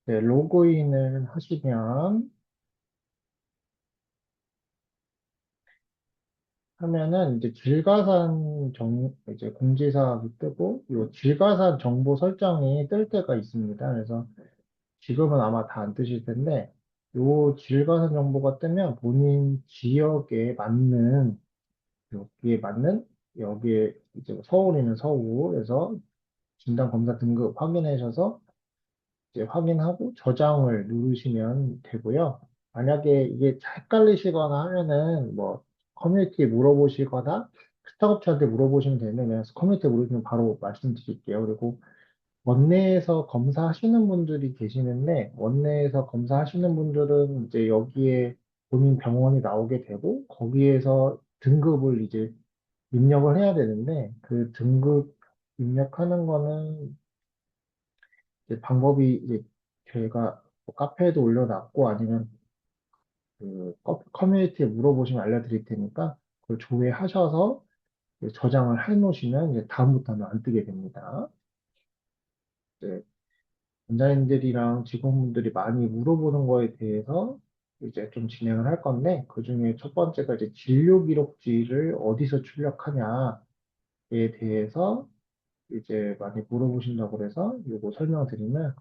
네, 로그인을 하시면, 하면은 이제 이제 공지사항이 뜨고, 이 질가산 정보 설정이 뜰 때가 있습니다. 그래서 지금은 아마 다 안 뜨실 텐데, 요 질가산 정보가 뜨면 본인 지역에 맞는, 여기에 맞는, 여기에 이제 서울이면 서울에서 진단검사 등급 확인하셔서 이제 확인하고 저장을 누르시면 되고요. 만약에 이게 헷갈리시거나 하면은 뭐 커뮤니티에 물어보시거나 스타업체한테 물어보시면 되는데 그냥 커뮤니티에 물어보시면 바로 말씀드릴게요. 그리고 원내에서 검사하시는 분들이 계시는데 원내에서 검사하시는 분들은 이제 여기에 본인 병원이 나오게 되고 거기에서 등급을 이제 입력을 해야 되는데 그 등급 입력하는 거는 이제 방법이 이제 저희가 뭐 카페에도 올려놨고 아니면 그 커뮤니티에 물어보시면 알려드릴 테니까 그걸 조회하셔서 이제 저장을 해놓으시면 이제 다음부터는 안 뜨게 됩니다. 이제 원장님들이랑 직원분들이 많이 물어보는 거에 대해서 이제 좀 진행을 할 건데 그 중에 첫 번째가 이제 진료 기록지를 어디서 출력하냐에 대해서 이제 많이 물어보신다고 그래서 이거 설명드리면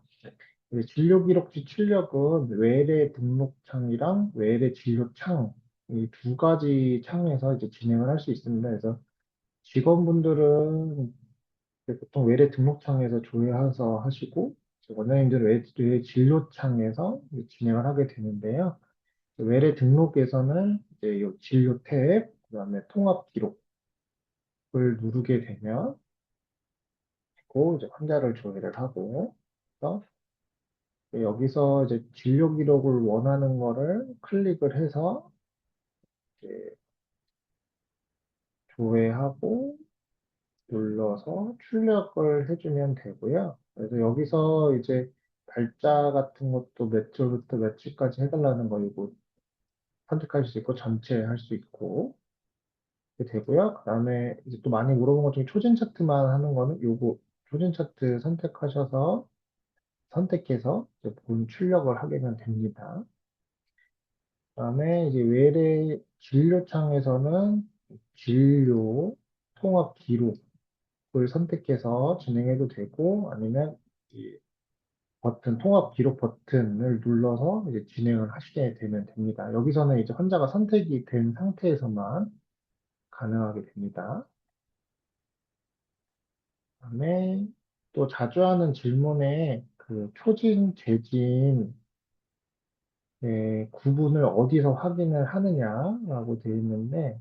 네, 진료기록지 출력은 외래 등록창이랑 외래 진료창 이 두 가지 창에서 이제 진행을 할 수 있습니다. 그래서 직원분들은 이제 보통 외래 등록창에서 조회해서 하시고 이제 원장님들은 외래 진료창에서 이제 진행을 하게 되는데요. 외래 등록에서는 이제 이 진료 탭, 그다음에 통합 기록을 누르게 되면 그 이제 환자를 조회를 하고 그래서 여기서 이제 진료 기록을 원하는 거를 클릭을 해서 이제 조회하고 눌러서 출력을 해주면 되고요. 그래서 여기서 이제 달자 같은 것도 몇 줄부터 몇 줄까지 해달라는 거 이거 선택할 수 있고 전체 할 수 있고 이렇게 되고요. 그 다음에 이제 또 많이 물어본 것 중에 초진 차트만 하는 거는 요거 초진 차트 선택하셔서 선택해서 이제 본 출력을 하게는 됩니다. 그다음에 이제 외래 진료창에서는 진료 통합 기록을 선택해서 진행해도 되고 아니면 이 버튼 통합 기록 버튼을 눌러서 이제 진행을 하시게 되면 됩니다. 여기서는 이제 환자가 선택이 된 상태에서만 가능하게 됩니다. 그다음에 또 자주 하는 질문에 그 초진, 재진 구분을 어디서 확인을 하느냐라고 되어 있는데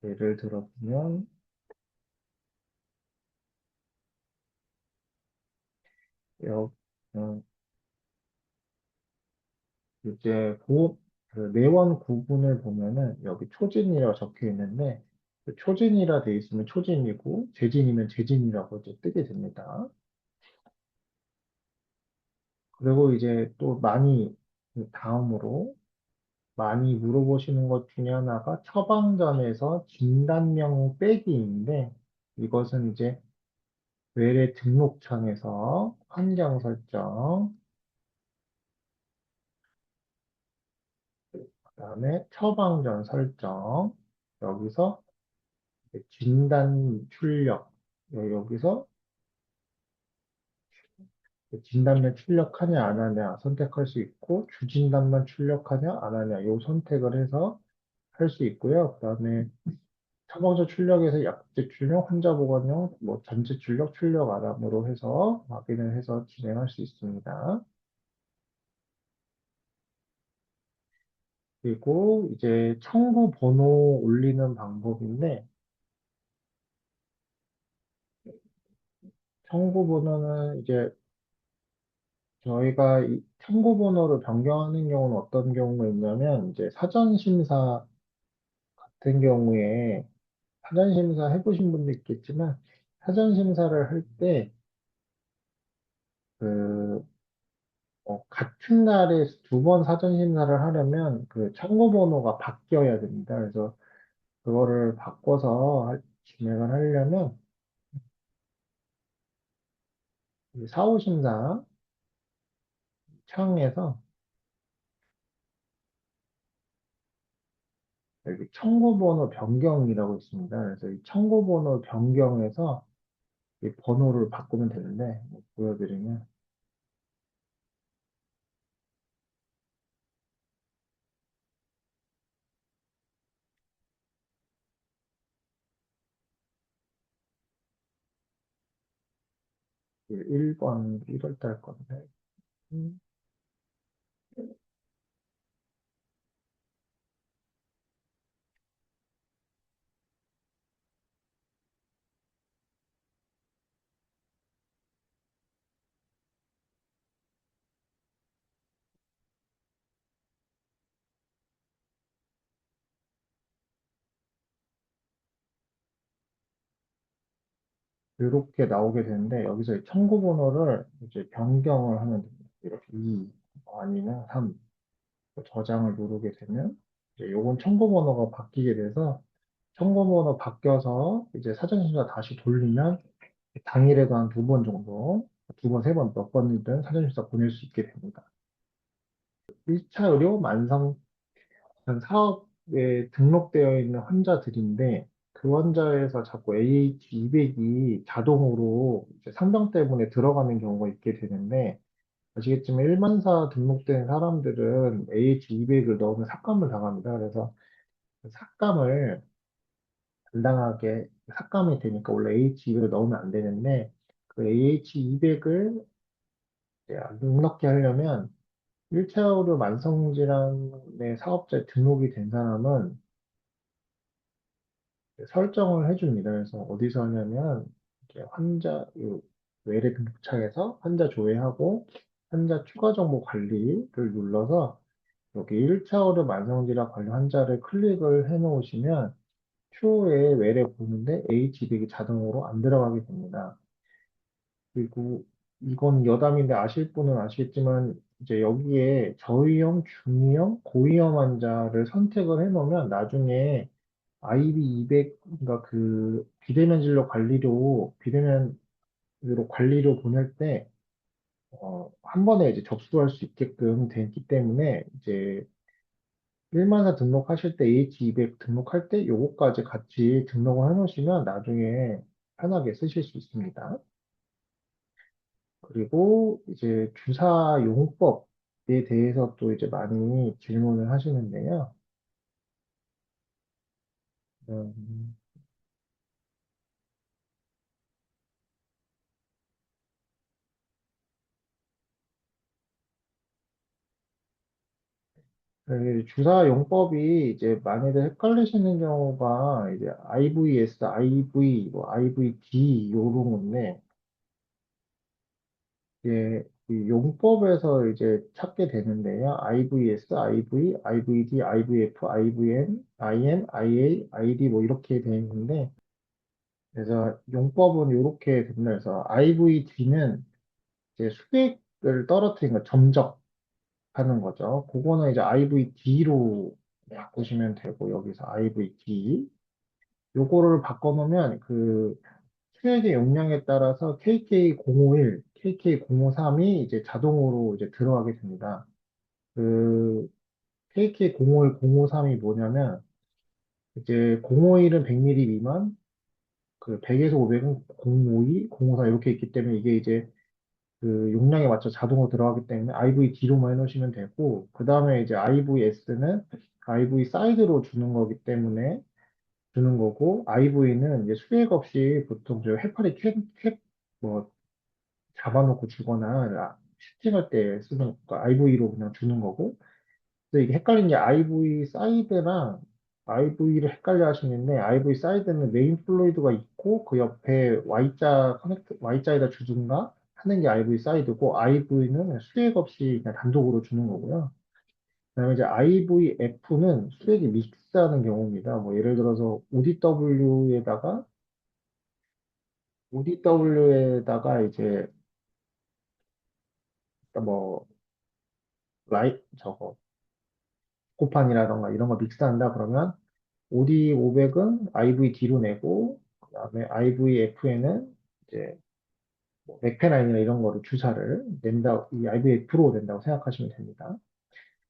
예를 들어보면 여, 어, 이제 그 내원 구분을 보면은 여기 초진이라고 적혀 있는데 그 초진이라 돼 있으면 초진이고 재진이면 재진이라고 이제 뜨게 됩니다. 그리고 이제 또 많이 그 다음으로 많이 물어보시는 것 중에 하나가 처방전에서 진단명 빼기인데 이것은 이제 외래 등록창에서 환경 설정, 그다음에 처방전 설정 여기서 진단 출력 여기서 진단만 출력하냐 안 하냐 선택할 수 있고 주진단만 출력하냐 안 하냐 요 선택을 해서 할 수 있고요. 그다음에 처방전 출력에서 약제 출력, 환자 보관용, 뭐 전체 출력, 출력 알람으로 해서 확인을 해서 진행할 수 있습니다. 그리고 이제 청구 번호 올리는 방법인데 청구 번호는 이제 저희가 이 청구 번호를 변경하는 경우는 어떤 경우가 있냐면 이제 사전 심사 같은 경우에 사전 심사 해보신 분도 있겠지만 사전 심사를 할 때 그 같은 날에 두 번 사전 심사를 하려면 그 청구 번호가 바뀌어야 됩니다. 그래서 그거를 바꿔서 진행을 하려면 사후심사 창에서 여기 청구번호 변경이라고 있습니다. 그래서 이 청구번호 변경에서 이 번호를 바꾸면 되는데, 보여드리면, 1번 1월 달 건데, 음, 이렇게 나오게 되는데, 여기서 이 청구번호를 이제 변경을 하면 됩니다. 이렇게 2, 아니면 3, 저장을 누르게 되면, 이제 요건 청구번호가 바뀌게 돼서, 청구번호 바뀌어서 이제 사전심사 다시 돌리면, 당일에도 한 두 번 정도, 두 번, 세 번, 몇 번이든 사전심사 보낼 수 있게 됩니다. 1차 의료 만성 사업에 등록되어 있는 환자들인데 그 환자에서 자꾸 AH200이 자동으로 이제 상병 때문에 들어가는 경우가 있게 되는데 아시겠지만 일반사 등록된 사람들은 AH200을 넣으면 삭감을 당합니다. 그래서 그 삭감을 당당하게 삭감이 되니까 원래 AH200을 넣으면 안 되는데 그 AH200을 안 넣게 하려면 1차 의료 만성질환의 사업자에 등록이 된 사람은 설정을 해줍니다. 그래서 어디서 하냐면 이렇게 이 외래 등록창에서 환자 조회하고 환자 추가 정보 관리를 눌러서 여기 1차 의료 만성질환 관련 환자를 클릭을 해 놓으시면 추후에 외래 보는데 H200이 자동으로 안 들어가게 됩니다. 그리고 이건 여담인데 아실 분은 아시겠지만 이제 여기에 저위험, 중위험, 고위험 환자를 선택을 해놓으면 나중에 IB200, 그러니까 그 비대면 진료 관리로 비대면으로 관리로 보낼 때 한 번에 이제 접수할 수 있게끔 됐기 때문에 이제 일만사 등록하실 때 H200 등록할 때 요거까지 같이 등록을 해놓으시면 나중에 편하게 쓰실 수 있습니다. 그리고 이제 주사 용법에 대해서 또 이제 많이 질문을 하시는데요. 음, 주사 용법이 이제 많이들 헷갈리시는 경우가 이제 IVS, IV, 뭐 IVD 요런 건데 이제 이 용법에서 이제 찾게 되는데요. IVS, IV, IVD, IVF, IVN, IM, IA, ID 뭐 이렇게 되어 있는데 그래서 용법은 이렇게 됩니다. 그래서 IVD는 이제 수액을 떨어뜨린 거 점적하는 거죠. 그거는 이제 IVD로 바꾸시면 되고 여기서 IVD 요거를 바꿔놓으면 그 수액의 용량에 따라서 KK051, KK053이 이제 자동으로 이제 들어가게 됩니다. 그 KK051, 053이 뭐냐면 이제 051은 100ml 미만, 그 100에서 500은 052, 054 이렇게 있기 때문에 이게 이제 그 용량에 맞춰 자동으로 들어가기 때문에 IVD로만 해놓으시면 되고, 그 다음에 이제 IVS는 IV 사이드로 주는 거기 때문에 주는 거고, IV는 이제 수액 없이 보통 저 해파리 뭐 잡아놓고 주거나 슈팅할 때 쓰는 거, IV로 그냥 주는 거고, 근데 이게 헷갈린 게 IV 사이드랑 IV를 헷갈려 하시는데, IV 사이드는 메인 플루이드가 있고, 그 옆에 Y자에다 주든가 하는 게 IV 사이드고, IV는 수액 없이 그냥 단독으로 주는 거고요. 그다음에 이제 IVF는 수액이 믹스하는 경우입니다. 뭐 예를 들어서 ODW에다가 이제 뭐 저거 코판이라던가 이런 거 믹스한다 그러면 OD500은 IVD로 내고 그다음에 IVF에는 이제 맥페라인이나 이런 거를 주사를 낸다, 이 IVF로 낸다고 생각하시면 됩니다.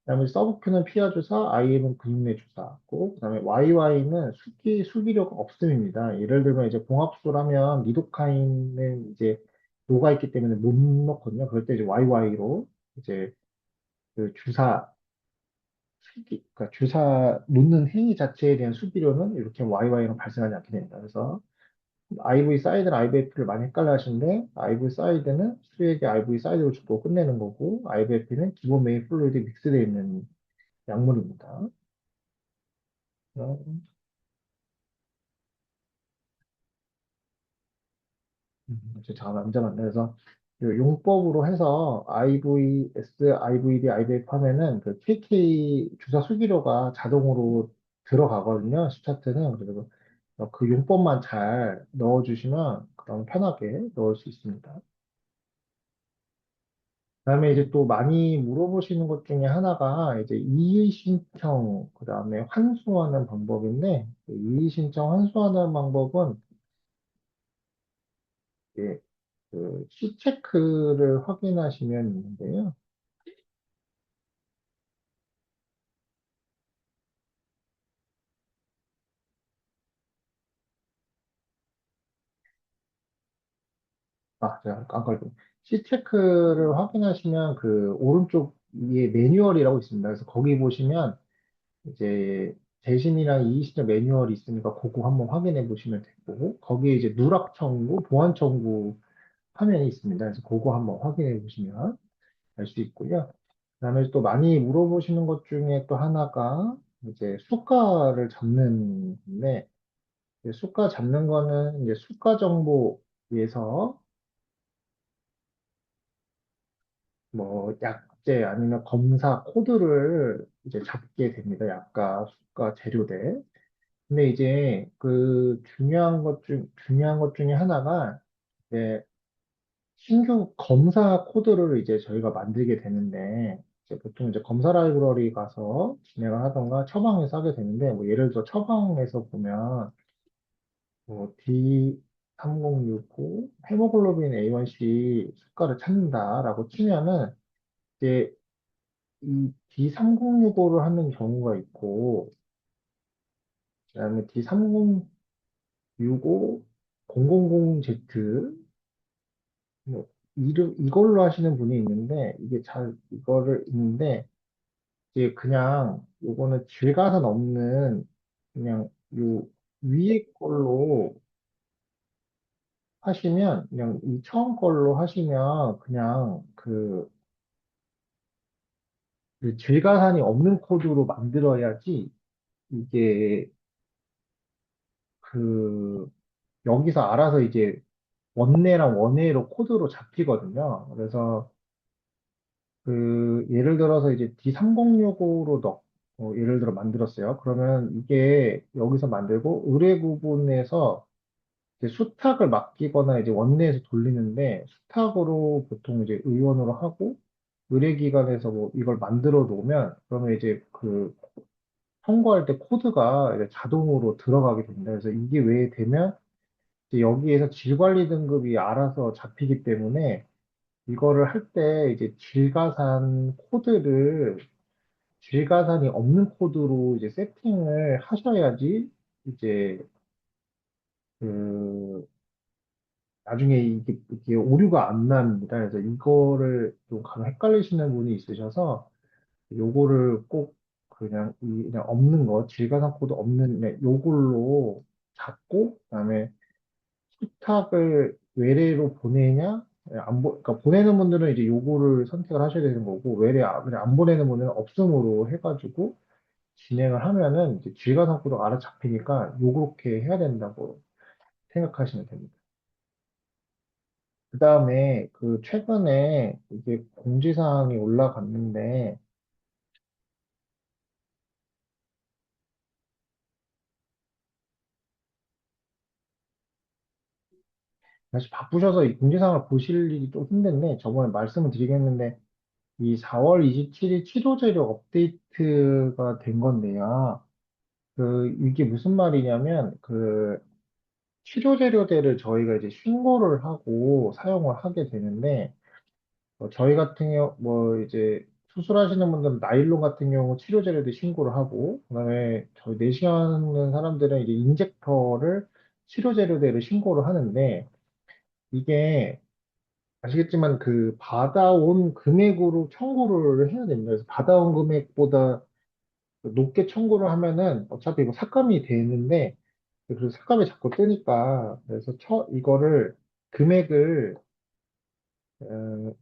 그다음에 서브큐는 피하 주사, IM은 근육내 주사고, 그다음에 YY는 수기료가 없음입니다. 예를 들면 이제 봉합수라면 리도카인은 이제 녹아 있기 때문에 못 넣거든요. 그럴 때 이제 YY로 이제 그 그러니까 주사 놓는 행위 자체에 대한 수기료는 이렇게 YY로 발생하지 않게 됩니다. 그래서 IV 사이드랑 IVF를 많이 헷갈려 하시는데, IV 사이드는 수액에 IV 사이드를 주고 끝내는 거고, IVF는 기본 메인 플루이드 믹스되어 있는 약물입니다. 이제 잠깐 남자만데 그래서 그 용법으로 해서 IVS, IVD, IVF 하면은 그 KK 주사 수기료가 자동으로 들어가거든요. 스타트는. 그리고 그 용법만 잘 넣어주시면 그럼 편하게 넣을 수 있습니다. 그다음에 이제 또 많이 물어보시는 것 중에 하나가 이제 이의 신청, 그다음에 환수하는 방법인데, 그 이의 신청 환수하는 방법은 이제 그 C체크를 확인하시면 있는데요. 제가 깜걸 C체크를 확인하시면 그 오른쪽 위에 매뉴얼이라고 있습니다. 그래서 거기 보시면 이제 재심이랑 이의신청 매뉴얼이 있으니까 그거 한번 확인해 보시면 되고, 거기에 이제 누락 청구, 보안 청구 화면이 있습니다. 그래서 그거 한번 확인해 보시면 알 수 있고요. 그다음에 또 많이 물어보시는 것 중에 또 하나가 이제 수가를 잡는 건데, 이제 수가 잡는 거는 이제 수가 정보에서 뭐 약재 아니면 검사 코드를 이제 잡게 됩니다. 약과 수가 재료대. 근데 이제 그 중요한 것 중에 하나가 이제 신규 검사 코드를 이제 저희가 만들게 되는데, 이제 보통 이제 검사 라이브러리 가서 진행을 하던가 처방에서 하게 되는데, 뭐 예를 들어 처방에서 보면 뭐 D3065 헤모글로빈 A1C 수가를 찾는다라고 치면은 이제 이 D3065를 하는 경우가 있고, 그다음에 D3065 000Z 뭐 이걸로 하시는 분이 있는데, 이게 잘 이거를 있는데, 이제 그냥 요거는 질가산 없는 그냥 요 위에 걸로 하시면, 그냥 이 처음 걸로 하시면 그냥 그 질가산이 없는 코드로 만들어야지 이게 그 여기서 알아서 이제 원내랑 원외로 코드로 잡히거든요. 그래서 그 예를 들어서 이제 D3065로 예를 들어 만들었어요. 그러면 이게 여기서 만들고 의뢰 부분에서 이제 수탁을 맡기거나 이제 원내에서 돌리는데, 수탁으로 보통 이제 의원으로 하고 의뢰기관에서 뭐 이걸 만들어 놓으면 그러면 이제 그 선거할 때 코드가 이제 자동으로 들어가게 됩니다. 그래서 이게 왜 되면 이제 여기에서 질관리 등급이 알아서 잡히기 때문에 이거를 할 때 이제 질가산이 없는 코드로 이제 세팅을 하셔야지 이제 그 나중에 이게 오류가 안 납니다. 그래서 이거를 좀 가끔 헷갈리시는 분이 있으셔서 요거를 꼭 그냥 없는 거, 질가산 코드 없는 요걸로 잡고, 그다음에 수탁을 외래로 보내냐, 그러니까 보내는 분들은 이제 요거를 선택을 하셔야 되는 거고, 그냥 안 보내는 분들은 없음으로 해가지고 진행을 하면은 이제 질가산 코드가 알아잡히니까 요렇게 해야 된다고 생각하시면 됩니다. 그 다음에 그 최근에 이게 공지사항이 올라갔는데, 사실 바쁘셔서 이 공지사항을 보실 일이 좀 힘든데, 저번에 말씀을 드리겠는데, 이 4월 27일 치료제료 업데이트가 된 건데요. 이게 무슨 말이냐면, 치료 재료들을 저희가 이제 신고를 하고 사용을 하게 되는데, 저희 같은 경우, 이제 수술하시는 분들은 나일론 같은 경우 치료 재료들 신고를 하고, 그다음에 저희 내시하는 사람들은 이제 인젝터를 치료 재료들을 신고를 하는데, 이게 아시겠지만 그 받아온 금액으로 청구를 해야 됩니다. 그래서 받아온 금액보다 높게 청구를 하면은 어차피 이거 삭감이 되는데, 그래서 삭감이 자꾸 뜨니까, 그래서 이거를 금액을 어,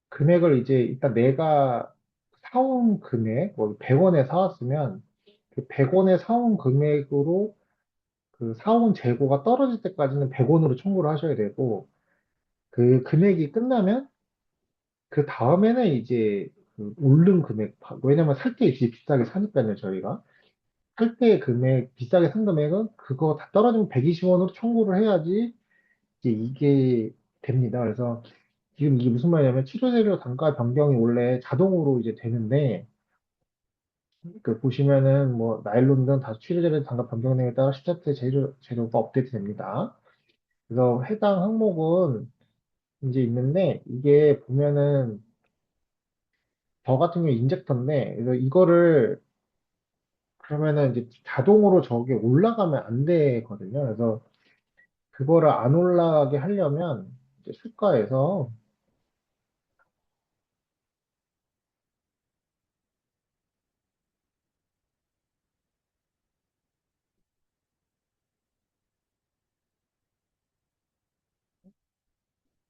금액을 이제 일단 내가 사온 금액, 뭐 100원에 사왔으면 그 100원에 사온 금액으로 그 사온 재고가 떨어질 때까지는 100원으로 청구를 하셔야 되고, 그 금액이 끝나면 그 다음에는 이제 그 오른 금액, 왜냐면 살 때 이제 비싸게 사니까요, 저희가. 살 때 금액, 비싸게 산 금액은 그거 다 떨어지면 120원으로 청구를 해야지 이제 이게 됩니다. 그래서 지금 이게 무슨 말이냐면 치료재료 단가 변경이 원래 자동으로 이제 되는데, 그 보시면은 뭐 나일론이든 다 치료제를 단가 변경량에 따라 시작대 재료가 업데이트 됩니다. 그래서 해당 항목은 이제 있는데 이게 보면은 저 같은 경우 인젝터인데 그래서 이거를 그러면은 이제 자동으로 저게 올라가면 안 되거든요. 그래서 그거를 안 올라가게 하려면 이제 수가에서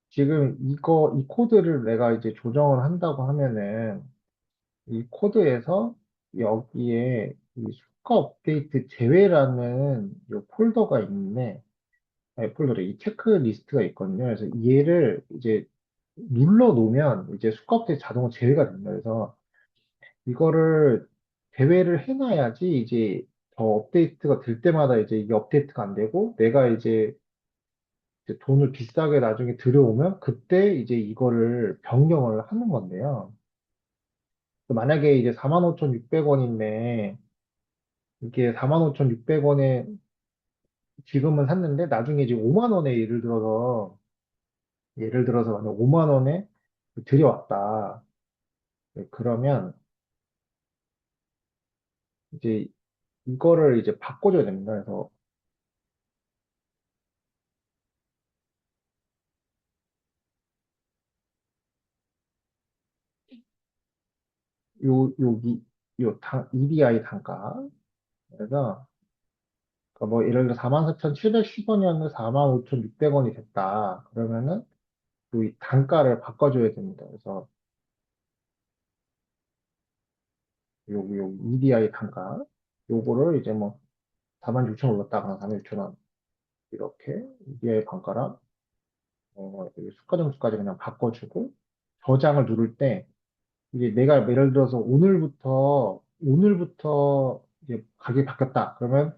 지금 이 코드를 내가 이제 조정을 한다고 하면은 이 코드에서 여기에 이 수가 업데이트 제외라는 이 폴더가 있는데, 아니, 폴더래, 이 체크리스트가 있거든요. 그래서 얘를 이제 눌러 놓으면 이제 수가 업데이트 자동으로 제외가 됩니다. 그래서 이거를 제외를 해놔야지 이제 더 업데이트가 될 때마다 이제 이게 업데이트가 안 되고, 내가 이제 돈을 비싸게 나중에 들여오면 그때 이제 이거를 변경을 하는 건데요. 만약에 이제 45,600원인데 이게 45,600원에 지금은 샀는데 나중에 이제 5만 원에 예를 들어서 만약 5만 원에 들여왔다. 네, 그러면 이제 이거를 이제 바꿔줘야 됩니다. 그래서 여기 EDI 단가. 그래서 그러니까 뭐 예를 들어 44,710원이었는데 45,600원이 됐다. 그러면은 이 단가를 바꿔줘야 됩니다. 그래서 여기 EDI 단가 요거를 이제 뭐 46,000원 올랐다거나 46,000원 이렇게 EDI 단가랑 여기 수가점수까지 그냥 바꿔주고 저장을 누를 때 이제 내가 예를 들어서 오늘부터 이제 가격이 바뀌었다. 그러면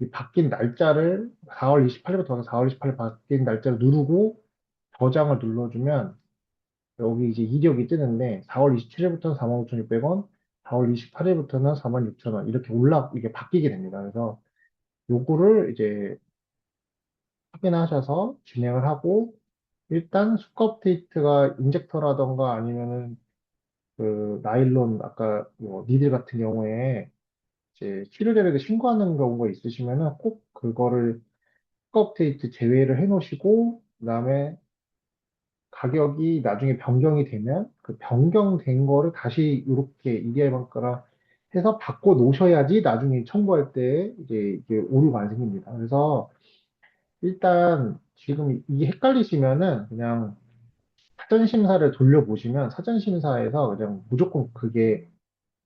이 바뀐 날짜를 4월 28일부터 4월 28일 바뀐 날짜를 누르고 저장을 눌러주면 여기 이제 이력이 뜨는데 4월 27일부터는 45,600원, 4월 28일부터는 46,000원 이렇게 이게 바뀌게 됩니다. 그래서 요거를 이제 확인하셔서 진행을 하고 일단 수가 업데이트가 인젝터라던가 아니면은 그 나일론 아까 뭐 니들 같은 경우에 이제 치료제를 신고하는 경우가 있으시면은 꼭 그거를 수가 업데이트 제외를 해 놓으시고 그다음에 가격이 나중에 변경이 되면 그 변경된 거를 다시 이렇게 EDI 반가라 해서 바꿔 놓으셔야지 나중에 청구할 때 이제 이게 오류가 안 생깁니다. 그래서 일단 지금 이게 헷갈리시면은 그냥 사전심사를 돌려보시면 사전심사에서 그냥 무조건 그게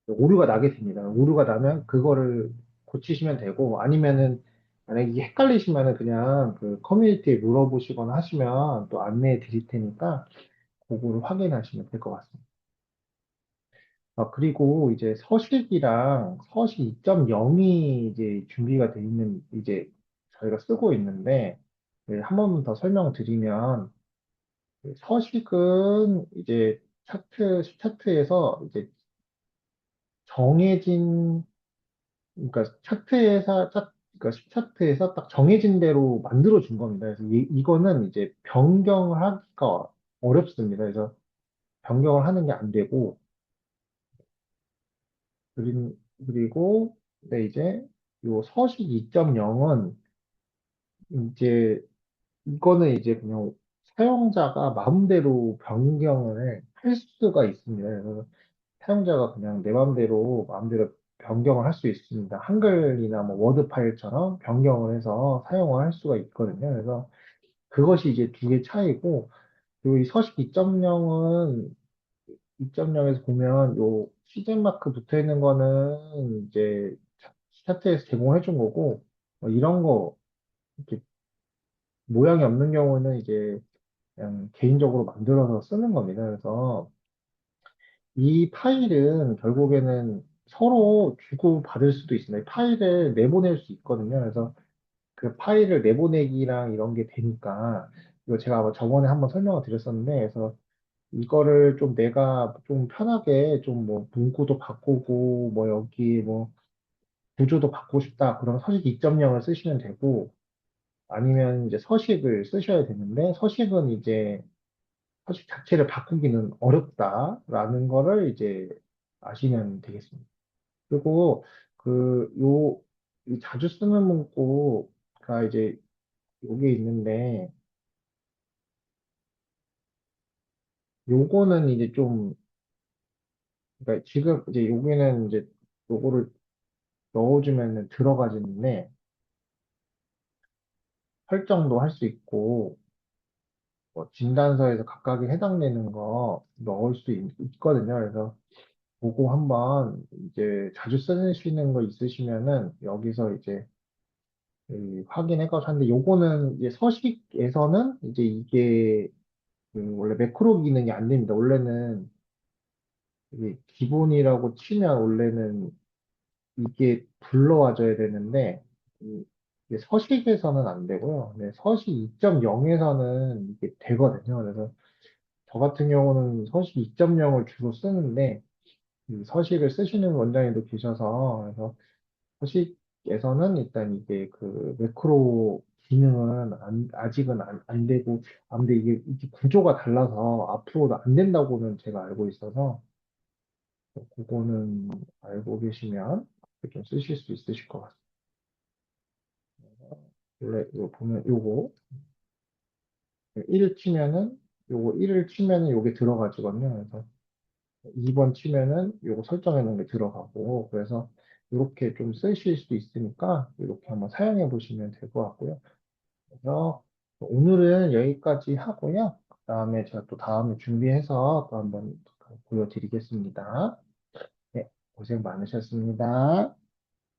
오류가 나게 됩니다. 오류가 나면 그거를 고치시면 되고 아니면은 만약에 이게 헷갈리시면은 그냥 그 커뮤니티에 물어보시거나 하시면 또 안내해 드릴 테니까 그거를 확인하시면 될 것 같습니다. 그리고 이제 서식이랑 서식 2.0이 이제 준비가 돼 있는 이제 저희가 쓰고 있는데 한 번 더 설명드리면 서식은 이제 차트에서 이제 정해진, 그러니까 그러니까 슈차트에서 딱 정해진 대로 만들어 준 겁니다. 그래서 이거는 이제 변경을 하기가 어렵습니다. 그래서 변경을 하는 게 안 되고, 그리고, 근데 이제 요 서식 2.0은 이제 이거는 이제 그냥 사용자가 마음대로 변경을 할 수가 있습니다. 그래서 사용자가 그냥 내 마음대로 변경을 할 수 있습니다. 한글이나 뭐 워드 파일처럼 변경을 해서 사용을 할 수가 있거든요. 그래서 그것이 이제 두 개 차이고, 그리고 이 서식 2.0은 2.0에서 보면 요 시즌 마크 붙어 있는 거는 이제 차트에서 제공해 준 거고, 이런 거 이렇게 모양이 없는 경우는 이제 그냥 개인적으로 만들어서 쓰는 겁니다. 그래서 이 파일은 결국에는 서로 주고 받을 수도 있습니다. 이 파일을 내보낼 수 있거든요. 그래서 그 파일을 내보내기랑 이런 게 되니까, 이거 제가 아마 저번에 한번 설명을 드렸었는데, 그래서 이거를 좀 내가 좀 편하게 좀 뭐 문구도 바꾸고 뭐 여기 뭐 구조도 바꾸고 싶다. 그러면 서식 2.0을 쓰시면 되고, 아니면 이제 서식을 쓰셔야 되는데, 서식은 이제 서식 자체를 바꾸기는 어렵다라는 거를 이제 아시면 되겠습니다. 그리고 이 자주 쓰는 문구가 이제 요게 있는데, 요거는 이제 좀, 그러니까 지금 이제 여기는 이제 요거를 넣어주면 들어가지는데, 설정도 할 수 있고, 뭐 진단서에서 각각에 해당되는 거 넣을 수 있거든요. 그래서 그거 한번 이제 자주 쓰시는 거 있으시면은 여기서 이제 확인해가지고 하는데, 요거는 이제 서식에서는 이제 이게 원래 매크로 기능이 안 됩니다. 원래는 이게 기본이라고 치면 원래는 이게 불러와줘야 되는데, 이게 서식에서는 안 되고요. 네, 서식 2.0에서는 이게 되거든요. 그래서 저 같은 경우는 서식 2.0을 주로 쓰는데, 이 서식을 쓰시는 원장님도 계셔서, 그래서 서식에서는 일단 이게 그 매크로 기능은 아직은 안 되고, 근데 이게 구조가 달라서 앞으로도 안 된다고는 제가 알고 있어서, 그거는 알고 계시면 좀 쓰실 수 있으실 것 같습니다. 원래 이거 보면 요거 1 치면은 요거 1을 치면은 요게 들어가지거든요. 그래서 2번 치면은 요거 설정해 놓은 게 들어가고, 그래서 이렇게 좀 쓰실 수 있으니까 이렇게 한번 사용해 보시면 될 것 같고요. 그래서 오늘은 여기까지 하고요. 그다음에 제가 또 다음에 준비해서 또 한번 보여드리겠습니다. 네, 고생 많으셨습니다.